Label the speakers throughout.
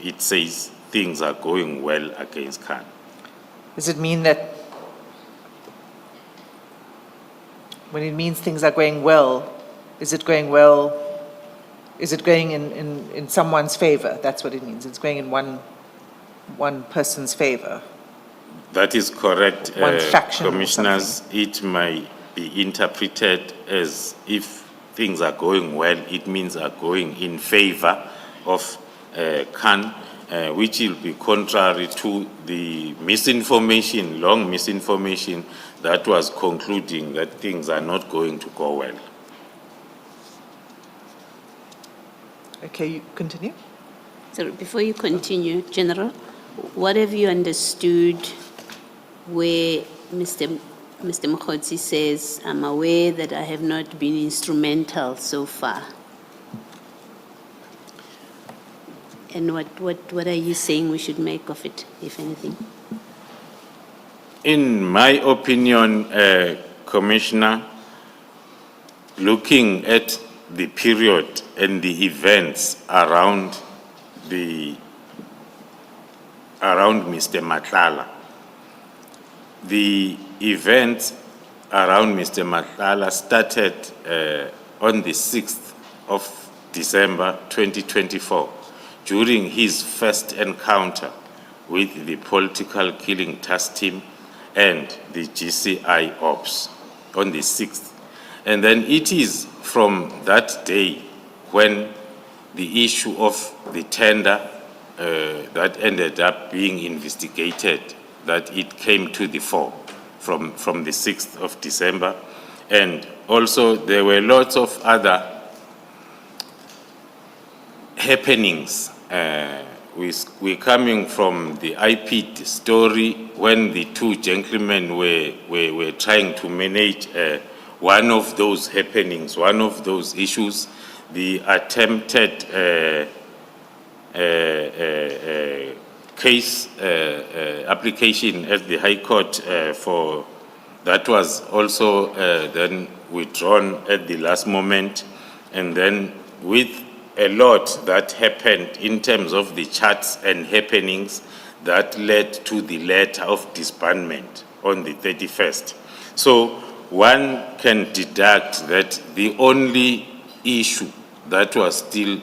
Speaker 1: it says things are going well against Khan.
Speaker 2: Does it mean that when it means things are going well, is it going well? Is it going in someone's favor? That's what it means. It's going in one person's favor.
Speaker 1: That is correct,
Speaker 2: One faction or
Speaker 1: Commissioners. It might be interpreted as if things are going well, it means are going in favor of Khan, which will be contrary to the misinformation, long misinformation that was concluding that things are not going to go well.
Speaker 2: Okay, you continue.
Speaker 3: So before you continue, General, what have you understood where Mr. Mogotsi says, I'm aware that I have not been instrumental so far? And what are you saying we should make of it, if anything?
Speaker 1: In my opinion, Commissioner, looking at the period and the events around Mr. Matlala, the events around Mr. Matlala started on the 6th of December 2024 during his first encounter with the political killing task team and the GCI ops on the 6th. And then it is from that day when the issue of the tender that ended up being investigated, that it came to the fore from the 6th of December. And also there were lots of other happenings. We're coming from the IP story when the two gentlemen were trying to manage one of those happenings, one of those issues, the attempted case application at the High Court for that was also then withdrawn at the last moment, and then with a lot that happened in terms of the charts and happenings that led to the letter of disbandment on the 31st. So one can deduct that the only issue that was still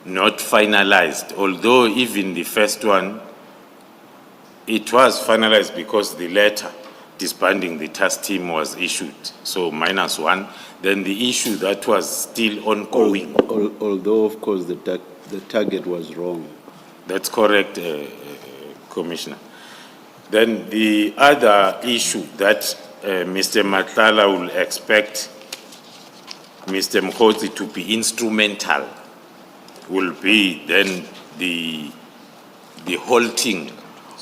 Speaker 1: not finalized, although even the first one, it was finalized because the letter disbanding the task team was issued, so -1. Then the issue that was still ongoing.
Speaker 4: Although, of course, the target was wrong.
Speaker 1: That's correct, Commissioner. Then the other issue that Mr. Matlala will expect Mr. Mogotsi to be instrumental will be then the halting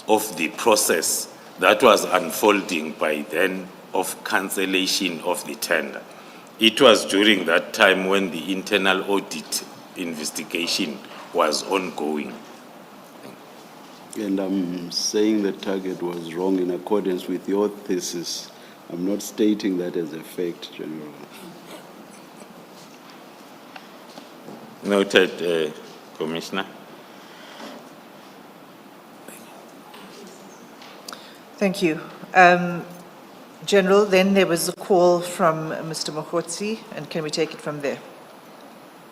Speaker 1: of the process that was unfolding by then of cancellation of the tender. It was during that time when the internal audit investigation was ongoing.
Speaker 4: And I'm saying the target was wrong in accordance with your thesis. I'm not stating that as a fact, General.
Speaker 1: Noted, Commissioner.
Speaker 2: Thank you. General, then there was a call from Mr. Mogotsi, and can we take it from there?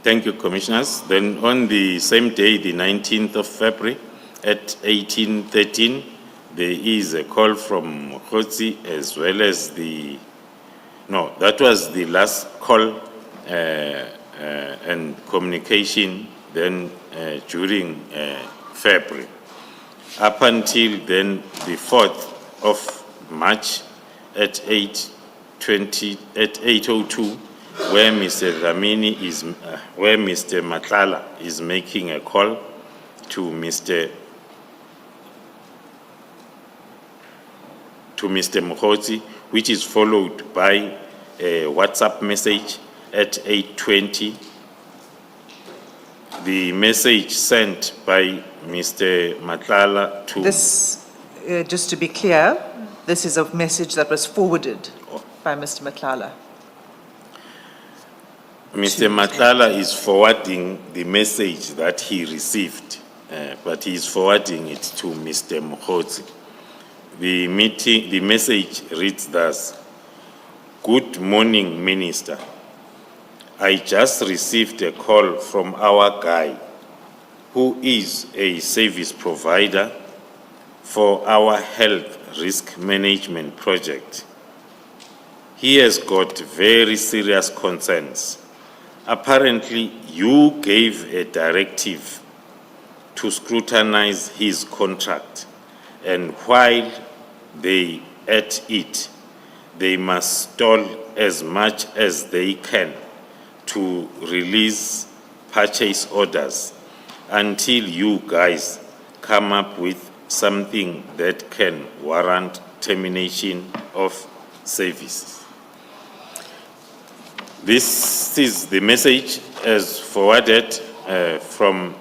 Speaker 1: Thank you, Commissioners. Then on the same day, the 19th of February, at 18:13, there is a call from Mogotsi as well as that was the last call and communication then during February. Up until then, the 4th of March at 8:02, where Mr. Matlala is making a call to Mr. Mogotsi, which is followed by a WhatsApp message at 8:20. The message sent by Mr. Matlala to...
Speaker 2: This, just to be clear, this is a message that was forwarded by Mr. Matlala.
Speaker 1: Mr. Matlala is forwarding the message that he received, but he is forwarding it to Mr. Mogotsi. The message reads thus: Good morning, Minister. I just received a call from our guy, who is a service provider for our health risk management project. He has got very serious concerns. Apparently, you gave a directive to scrutinize his contract, and while they at it, they must stall as much as they can to release purchase orders until you guys come up with something that can warrant termination of services. This is the message as forwarded from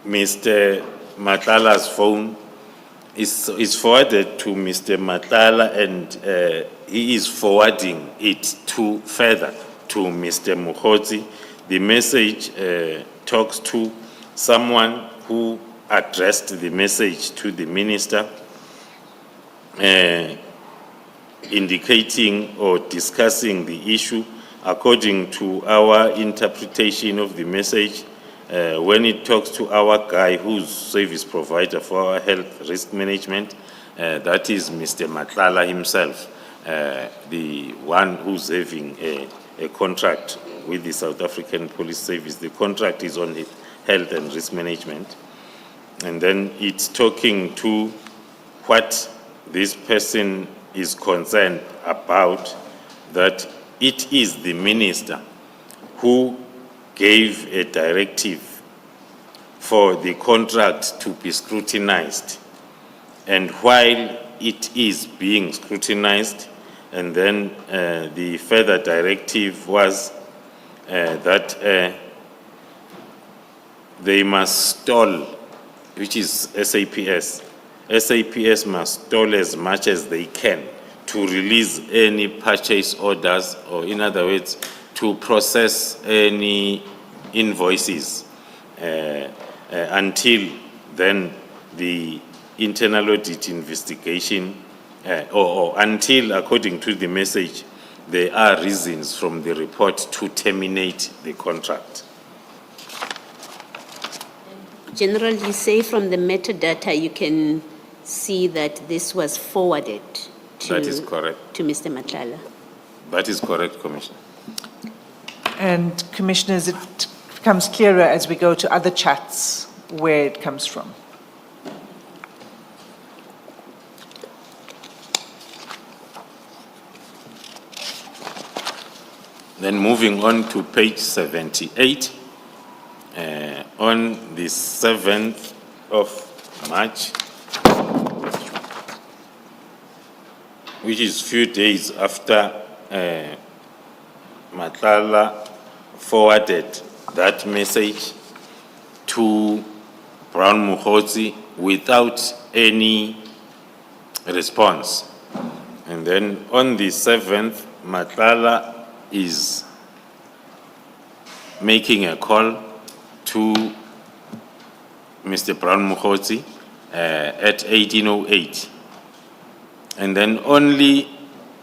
Speaker 1: Mr. Matlala's phone. Is forwarded to Mr. Matlala, and he is forwarding it to further to Mr. Mogotsi. The message talks to someone who addressed the message to the minister, indicating or discussing the issue. According to our interpretation of the message, when it talks to our guy who's service provider for our health risk management, that is Mr. Matlala himself, the one who's having a contract with the South African Police Service. The contract is on health and risk management. And then it's talking to what this person is concerned about, that it is the minister who gave a directive for the contract to be scrutinized. And while it is being scrutinized, and then the further directive was that they must stall, which is SAPS. SAPS must stall as much as they can to release any purchase orders, or in other words, to process any invoices until then the internal audit investigation, or until, according to the message, there are reasons from the report to terminate the contract.
Speaker 3: General, you say from the metadata you can see that this was forwarded to,
Speaker 1: That is correct.
Speaker 3: to Mr. Matlala.
Speaker 1: That is correct, Commissioner.
Speaker 2: And Commissioners, it becomes clearer as we go to other chats where it comes from.
Speaker 1: Then moving on to page 78, on the 7th of March, which is few days after Matlala forwarded that message to Brown Mogotsi without any response. And then on the 7th, Matlala is making a call to Mr. Brown Mogotsi at 18:08. And then only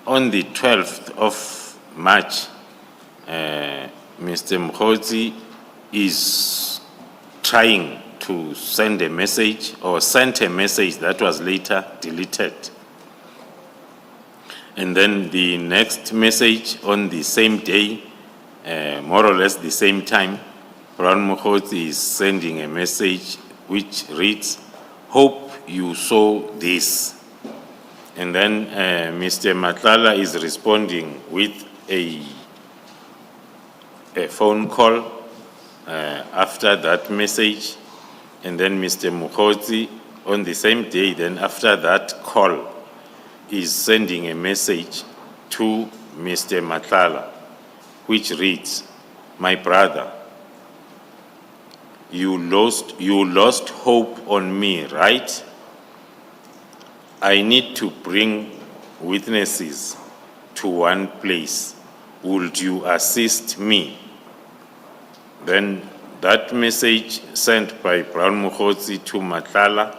Speaker 1: on the 12th of March, Mr. Mogotsi is trying to send a message, or sent a message that was later deleted. And then the next message on the same day, more or less the same time, Brown Mogotsi is sending a message which reads, "Hope you saw this." And then Mr. Matlala is responding with a phone call after that message. And then Mr. Mogotsi, on the same day, then after that call, is sending a message to Mr. Matlala, which reads, "My brother, you lost hope on me, right? I need to bring witnesses to one place. Would you assist me? Then that message sent by Brown Mogotsi to Matlala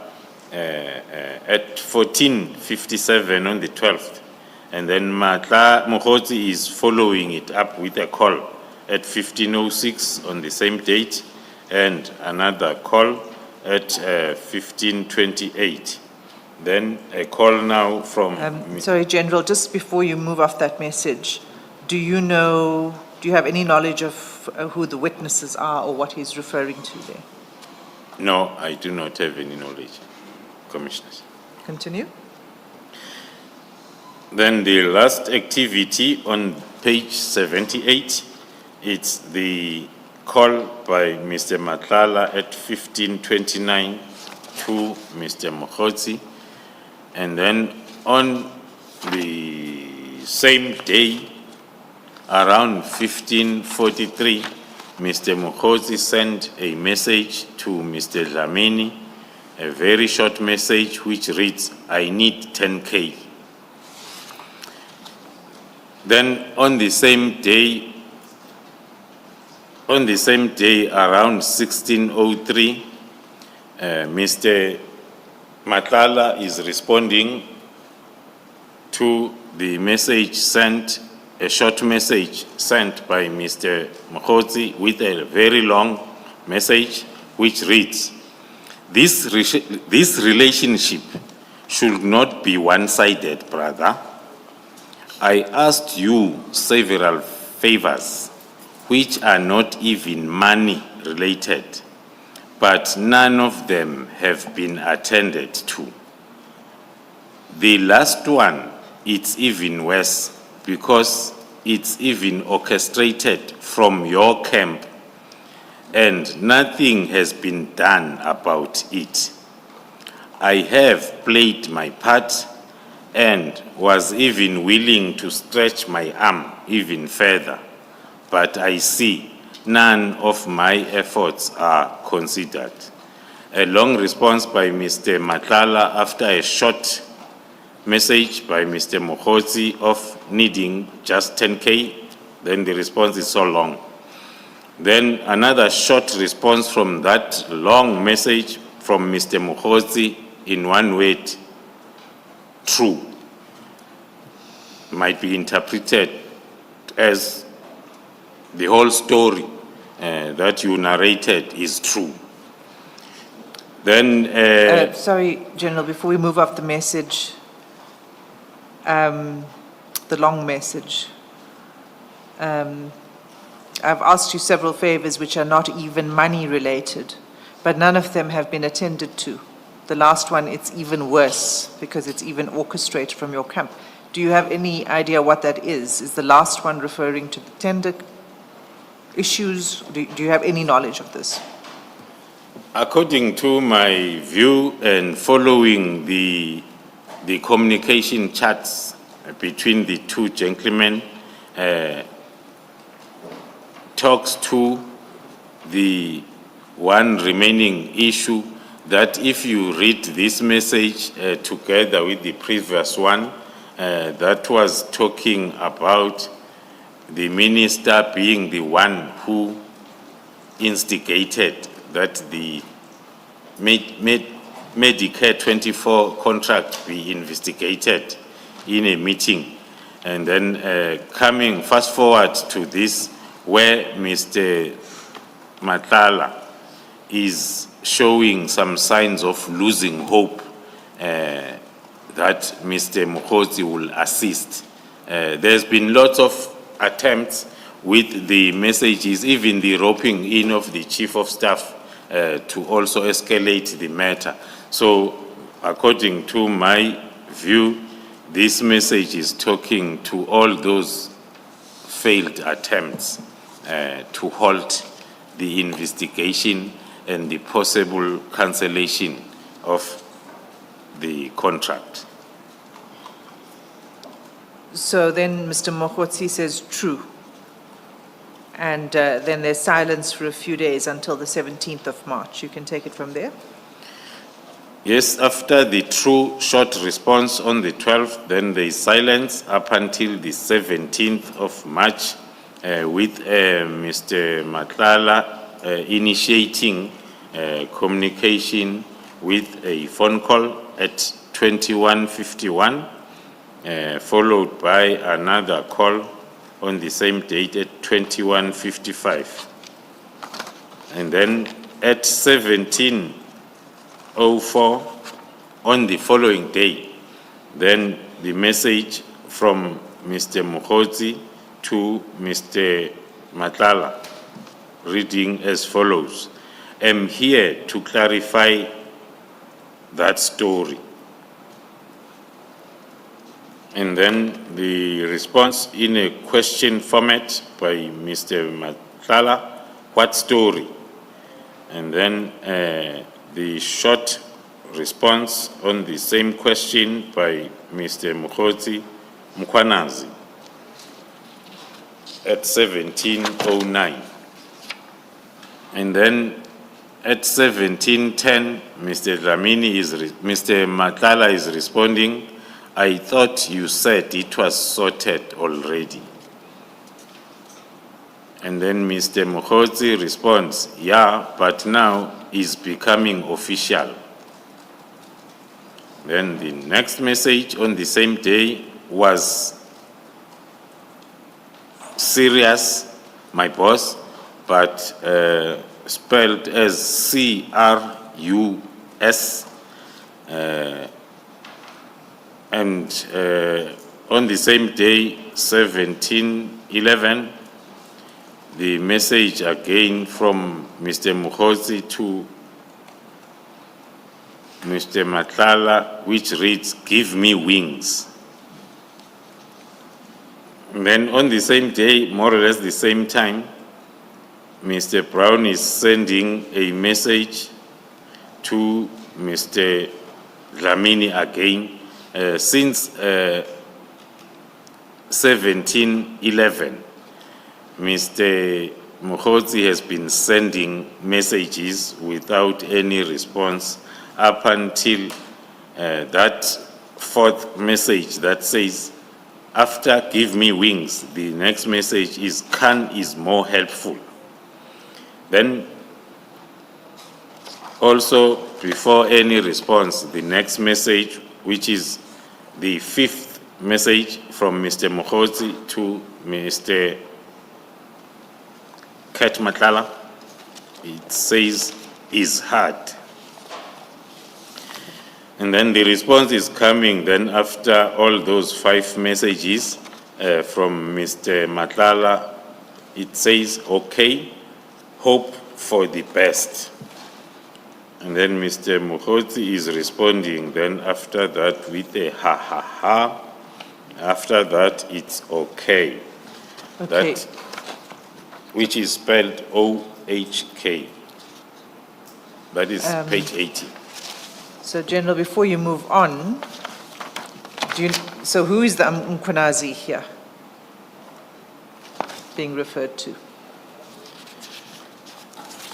Speaker 1: at 14:57 on the 12th. And then Mogotsi is following it up with a call at 15:06 on the same date, and another call at 15:28. Then a call now from...
Speaker 2: Sorry, General, just before you move off that message, do you have any knowledge of who the witnesses are or what he's referring to there?
Speaker 1: No, I do not have any knowledge, Commissioners.
Speaker 2: Continue.
Speaker 1: Then the last activity on page 78, it's the call by Mr. Matlala at 15:29 to Mr. Mogotsi. And then on the same day, around 15:43, Mr. Mogotsi sent a message to Mr. Dlamini, a very short message which reads, "I need 10K. Then on the same day, around 16:03, Mr. Matlala is responding to the message sent, a short message sent by Mr. Mogotsi with a very long message which reads, this relationship should not be one-sided, brother. I asked you several favors which are not even money related, but none of them have been attended to. The last one, it's even worse because it's even orchestrated from your camp and nothing has been done about it. I have played my part and was even willing to stretch my arm even further, but I see none of my efforts are considered. A long response by Mr. Matlala after a short message by Mr. Mogotsi of needing just 10K, then the response is so long. Then another short response from that long message from Mr. Mogotsi in one word, true, might be interpreted as the whole story that you narrated is true. Then...
Speaker 2: sorry, General, before we move off the message, the long message, I've asked you several favors which are not even money related, but none of them have been attended to. The last one, it's even worse because it's even orchestrated from your camp. Do you have any idea what that is? Is the last one referring to the tender issues? Do you have any knowledge of this?
Speaker 1: According to my view and following the communication chats between the two gentlemen, talks to the one remaining issue that if you read this message together with the previous one, that was talking about the minister being the one who instigated that the Medicare 24 contract be investigated in a meeting. And then coming fast forward to this, where Mr. Matlala is showing some signs of losing hope that Mr. Mogotsi will assist. There's been lots of attempts with the messages, even the roping in of the Chief of Staff to also escalate the matter. So according to my view, this message is talking to all those failed attempts to halt the investigation and the possible cancellation of the contract.
Speaker 2: So then Mr. Mogotsi says true. And then there's silence for a few days until the 17th of March. You can take it from there.
Speaker 1: Yes, after the true short response on the 12th, then there is silence up until the 17th of March, with Mr. Matlala initiating communication with a phone call at 21:51, followed by another call on the same date at 21:55. And then at 17:04 on the following day, then the message from Mr. Mogotsi to Mr. Matlala, reading as follows: "I'm here to clarify that story." And then the response in a question format by Mr. Matlala, "What story?" And then the short response on the same question by Mr. Mogotsi Mkhwanazi at 17:09. And then at 17:10, Mr. Matlala is responding, "I thought you said it was sorted already." And then Mr. Mogotsi responds, "Yeah, but now it's becoming official." Then the next message on the same day was "Serious, my boss," but spelled as CRUS. And on the same day, 17:11, the message again from Mr. Mogotsi to Mr. Matlala, which reads, "Give me wings." And then on the same day, more or less the same time, Mr. Brown is sending a message to Mr. Dlamini again, since 17:11. Mr. Mogotsi has been sending messages without any response up until that fourth message that says, "After give me wings," the next message is, "Khan is more helpful." Then also before any response, the next message, which is the fifth message from Mr. Mogotsi to Mr. Kat Matlala, it says, "Is hard." And then the response is coming then after all those five messages from Mr. Matlala. It says, "Okay, hope for the best." And then Mr. Mogotsi is responding then after that with a "ha ha ha." After that, it's "okay."
Speaker 2: Okay.
Speaker 1: That, which is spelled OHK. That is page 80.
Speaker 2: So General, before you move on, so who is the Mkhwanazi here being referred to?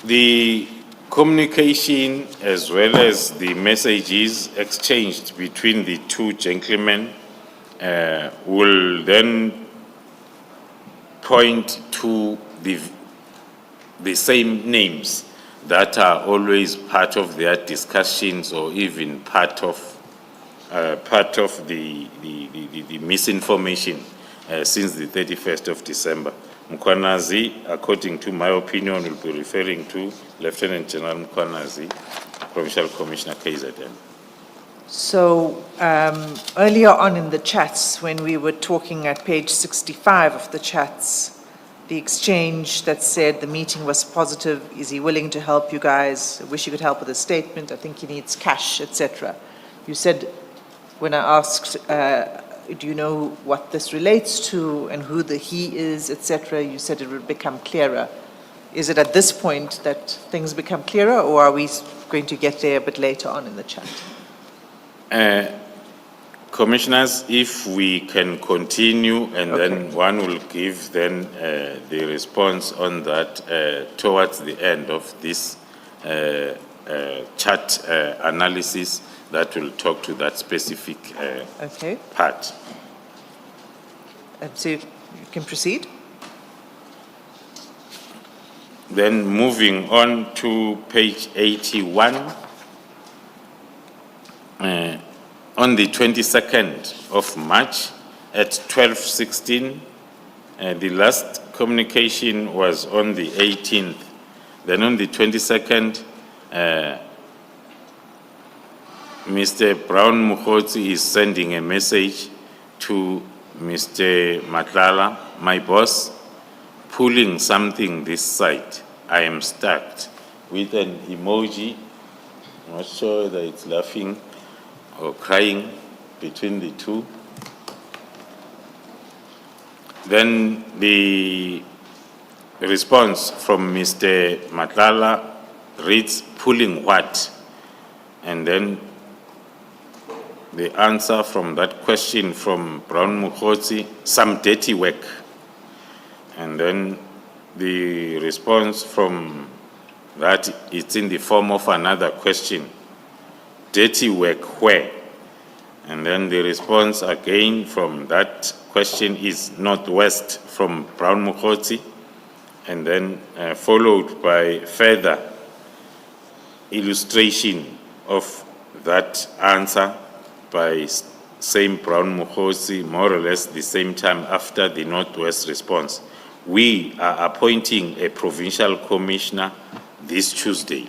Speaker 1: The communication as well as the messages exchanged between the two gentlemen will then point to the same names that are always part of their discussions, or even part of the misinformation since the 31st of December. Mkhwanazi, according to my opinion, will be referring to Lieutenant General Mkhwanazi, Provincial Commissioner KZN.
Speaker 2: So earlier on in the chats, when we were talking at page 65 of the chats, the exchange that said the meeting was positive, is he willing to help you guys? I wish he could help with a statement. I think he needs cash, etc. You said, when I asked, do you know what this relates to and who the he is, etc., you said it would become clearer. Is it at this point that things become clearer, or are we going to get there a bit later on in the chat?
Speaker 1: Commissioners, if we can continue, and then one will give then the response on that towards the end of this chart analysis that will talk to that specific
Speaker 2: Okay,
Speaker 1: part.
Speaker 2: so you can proceed.
Speaker 1: Then moving on to page 81, on the 22nd of March at 12:16, the last communication was on the 18th. Then on the 22nd, Mr. Brown Mogotsi is sending a message to Mr. Matlala, my boss, pulling something this side. I am stuck, with an emoji. I'm not sure whether it's laughing or crying, between the two. Then the response from Mr. Matlala reads, pulling what? And then the answer from that question from Brown Mogotsi, some dirty work. And then the response from that, it's in the form of another question, dirty work where? And then the response again from that question is northwest from Brown Mogotsi, and then followed by further illustration of that answer by same Brown Mogotsi, more or less the same time after the northwest response. We are appointing a provincial commissioner this Tuesday.